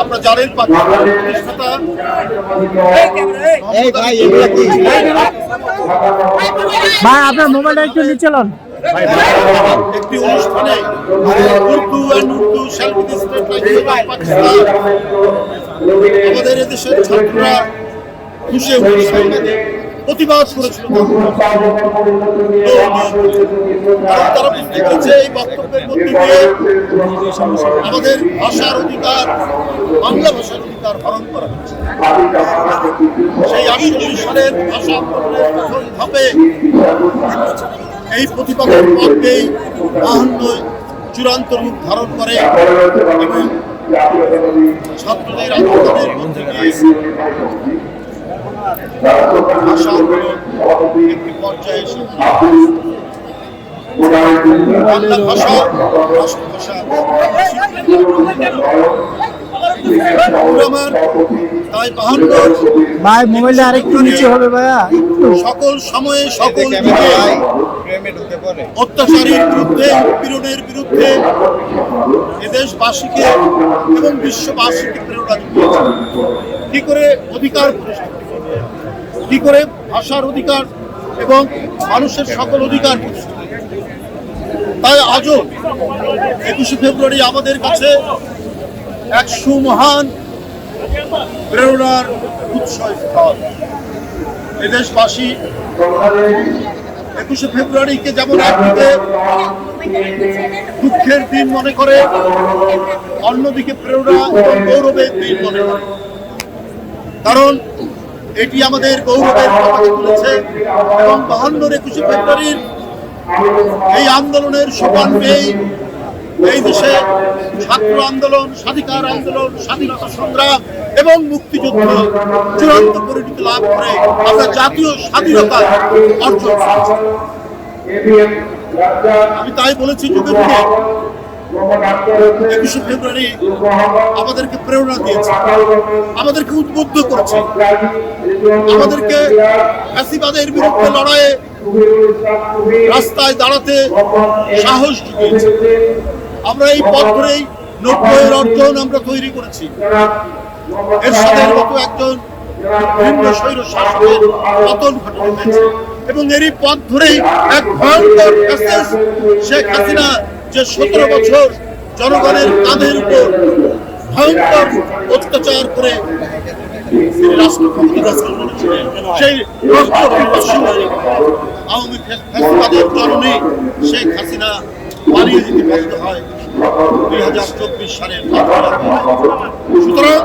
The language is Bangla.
আপনারা জানেন প্রতিষ্ঠাতা আপনার মোবাইলটা একটু নিচে লন। একটি অনুষ্ঠানে উর্দু পাকিস্তান আমাদের এদেশের ছাত্ররা খুশি প্রতিবাদ করেছিল। তারা বুঝতে পেরেছে এই বক্তব্যের মধ্যে দিয়ে আমাদের ভাষার অধিকার, বাংলা ভাষার অধিকার হরণ করা হচ্ছে। সেই 48 সালের ভাষা আন্দোলনের প্রথম ধাপে এই প্রতিবাদের পথকেই 52 চূড়ান্ত রূপ ধারণ করে এবং ছাত্রদের আন্দোলনের মধ্যে দিয়ে ভাষা আন্দোলন একটি পর্যায়ে এসে বাংলা ভাষা রাষ্ট্রভাষা তাই 52 মোবাইলটা আরেকটু নিচে হবে ভাইয়া। সকল সময়ে সকল দিকে অত্যাচারের বিরুদ্ধে, উৎপীড়নের বিরুদ্ধে এদেশবাসীকে এবং বিশ্ববাসীকে প্রেরণা জুগিয়েছে। কি করে অধিকার প্রতিষ্ঠা, কি করে ভাষার অধিকার এবং মানুষের সকল অধিকার প্রতিষ্ঠা। তাই আজও 21শে ফেব্রুয়ারি আমাদের কাছে এক সুমহান প্রেরণার উৎসস্থল। এদেশবাসী 21শে ফেব্রুয়ারিকে যেমন একদিকে দুঃখের দিন মনে করে, অন্যদিকে প্রেরণা এবং গৌরবের দিন মনে করে। কারণ এটি আমাদের গৌরবের কথা তুলেছে এবং 51-21শে ফেব্রুয়ারির এই আন্দোলনের সোপান পেয়েই এই দেশে ছাত্র আন্দোলন, স্বাধিকার আন্দোলন, স্বাধীনতা সংগ্রাম এবং মুক্তিযুদ্ধ চূড়ান্ত পরিণতি লাভ করে আমরা জাতীয় স্বাধীনতা অর্জন করেছি। আমি তাই বলেছি, যুগে যুগে 21শে ফেব্রুয়ারি আমাদেরকে প্রেরণা দিয়েছে, আমাদেরকে উদ্বুদ্ধ করেছে, আমাদেরকে ফ্যাসিবাদের বিরুদ্ধে লড়াইয়ে রাস্তায় দাঁড়াতে সাহস জুগিয়েছে। আমরা এই পথ ধরেই 90-এর অর্জন আমরা তৈরি করেছি। এরশাদের মতো একজন ভিন্ন স্বৈর শাসকের পতন ঘটানো হয়েছে এবং এরই পথ ধরেই এক ভয়ঙ্কর মেসেজ শেখ হাসিনা যে 17 বছর জনগণের কাঁধের উপর ভয়ঙ্কর অত্যাচার করে রাষ্ট্র ক্ষমতা করেছিলেন, সেই আওয়ামী ফ্যাসিবাদের জননী শেখ হাসিনা পালিয়ে যেতে বাধ্য হয় 2024 সালের। সুতরাং